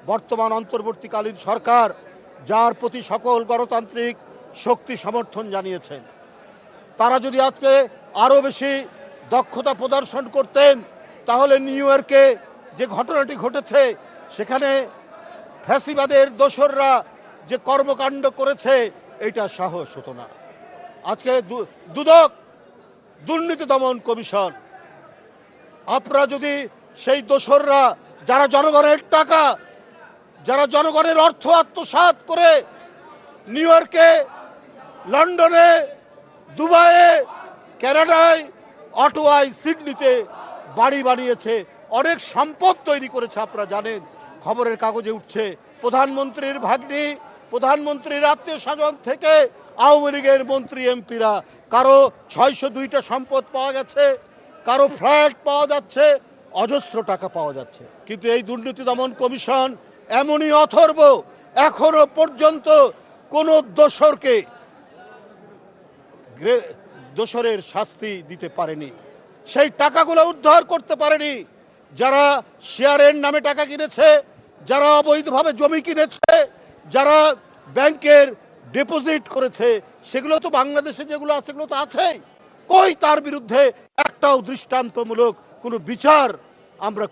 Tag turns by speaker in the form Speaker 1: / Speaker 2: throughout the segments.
Speaker 1: বর্তমান অন্তর্বর্তীকালীন সরকার, যার প্রতি সকল গণতান্ত্রিক শক্তি সমর্থন জানিয়েছেন, তারা যদি আজকে আরও বেশি দক্ষতা প্রদর্শন করতেন, তাহলে নিউ ইয়র্কে যে ঘটনাটি ঘটেছে, সেখানে ফ্যাসিবাদের দোসররা যে কর্মকাণ্ড করেছে, এটা সাহস হতো না। আজকে দুদক, দুর্নীতি দমন কমিশন, আপনারা যদি সেই দোসররা, যারা জনগণের টাকা, যারা জনগণের অর্থ আত্মসাৎ করে নিউ ইয়র্কে, লন্ডনে, দুবাইয়ে, কানাডায়, অটোয়ায়, সিডনিতে বাড়ি বানিয়েছে, অনেক সম্পদ তৈরি করেছে, আপনারা জানেন, খবরের কাগজে উঠছে। প্রধানমন্ত্রীর ভাগ্নি, প্রধানমন্ত্রীর আত্মীয় স্বজন থেকে আওয়ামী লীগের মন্ত্রী এমপিরা, কারো 602টা সম্পদ পাওয়া গেছে, কারো ফ্ল্যাট পাওয়া যাচ্ছে, অজস্র টাকা পাওয়া যাচ্ছে। কিন্তু এই দুর্নীতি দমন কমিশন এমনই অথর্ব, এখনো পর্যন্ত কোনো দোষরের শাস্তি দিতে পারেনি, সেই টাকাগুলো উদ্ধার করতে পারেনি। যারা শেয়ারের নামে টাকা কিনেছে, যারা অবৈধভাবে জমি কিনেছে, যারা ব্যাংকের ডিপোজিট করেছে, সেগুলো তো বাংলাদেশে যেগুলো আছে সেগুলো তো আছেই। কই তার বিরুদ্ধে একটাও দৃষ্টান্তমূলক কোনো বিচার আমরা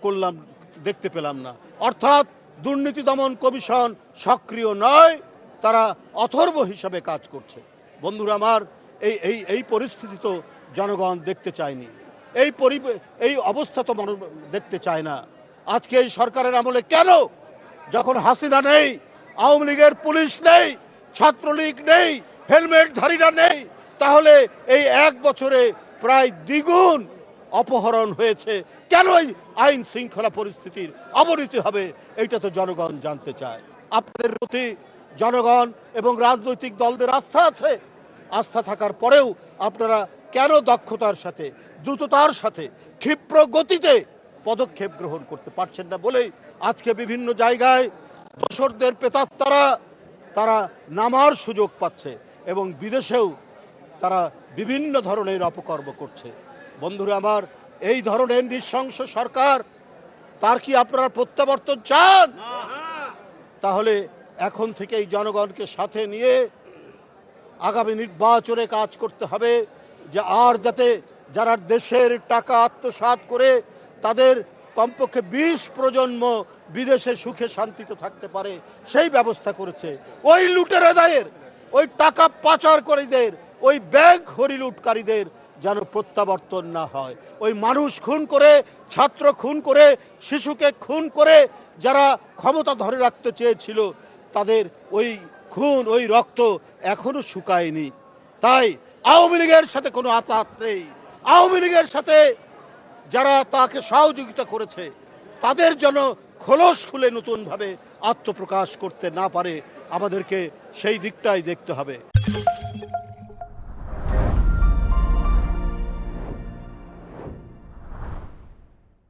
Speaker 1: দেখতে পেলাম না। অর্থাৎ দুর্নীতি দমন কমিশন সক্রিয় নয়, তারা অথর্ব হিসাবে কাজ করছে। বন্ধুরা আমার, এই পরিস্থিতি তো জনগণ দেখতে চায়নি, এই অবস্থা তো দেখতে চায় না। আজকে এই সরকারের আমলে কেন, যখন হাসিনা নেই, আওয়ামী লীগের পুলিশ নেই, ছাত্রলীগ নেই, হেলমেটধারীরা নেই, তাহলে এই এক বছরে প্রায় দ্বিগুণ অপহরণ হয়েছে, কেন এই আইন শৃঙ্খলা পরিস্থিতির অবনতি হবে, এইটা তো জনগণ জানতে চায়। আপনাদের প্রতি জনগণ এবং রাজনৈতিক দলদের আস্থা আছে। আস্থা থাকার পরেও আপনারা কেন দক্ষতার সাথে, দ্রুততার সাথে, ক্ষিপ্র গতিতে পদক্ষেপ গ্রহণ করতে পারছেন না বলেই আজকে বিভিন্ন জায়গায় দোসরদের প্রেতাত্মারা তারা নামার সুযোগ পাচ্ছে এবং বিদেশেও তারা বিভিন্ন ধরনের অপকর্ম করছে। বন্ধুরা আমার, এই ধরনের নৃশংস সরকার, তার কি আপনারা প্রত্যাবর্তন চান? তাহলে এখন থেকেই জনগণকে সাথে নিয়ে আগামী নির্বাচনে কাজ করতে হবে, যে আর যাতে যারা দেশের টাকা আত্মসাৎ করে তাদের কমপক্ষে 20 প্রজন্ম বিদেশে সুখে শান্তিতে থাকতে পারে, সেই ব্যবস্থা করেছে। ওই লুটেরাদের, ওই টাকা পাচারকারীদের, ওই ব্যাংক হরিলুটকারীদের যেন প্রত্যাবর্তন না হয়। ওই মানুষ খুন করে, ছাত্র খুন করে, শিশুকে খুন করে যারা ক্ষমতা ধরে রাখতে চেয়েছিল, তাদের ওই খুন, ওই রক্ত এখনো শুকায়নি। তাই আওয়ামী লীগের সাথে কোনো আঘাত নেই। আওয়ামী লীগের সাথে যারা তাকে সহযোগিতা করেছে, তাদের জন্য খোলস খুলে নতুনভাবে আত্মপ্রকাশ করতে না পারে, আমাদেরকে সেই দিকটাই দেখতে হবে।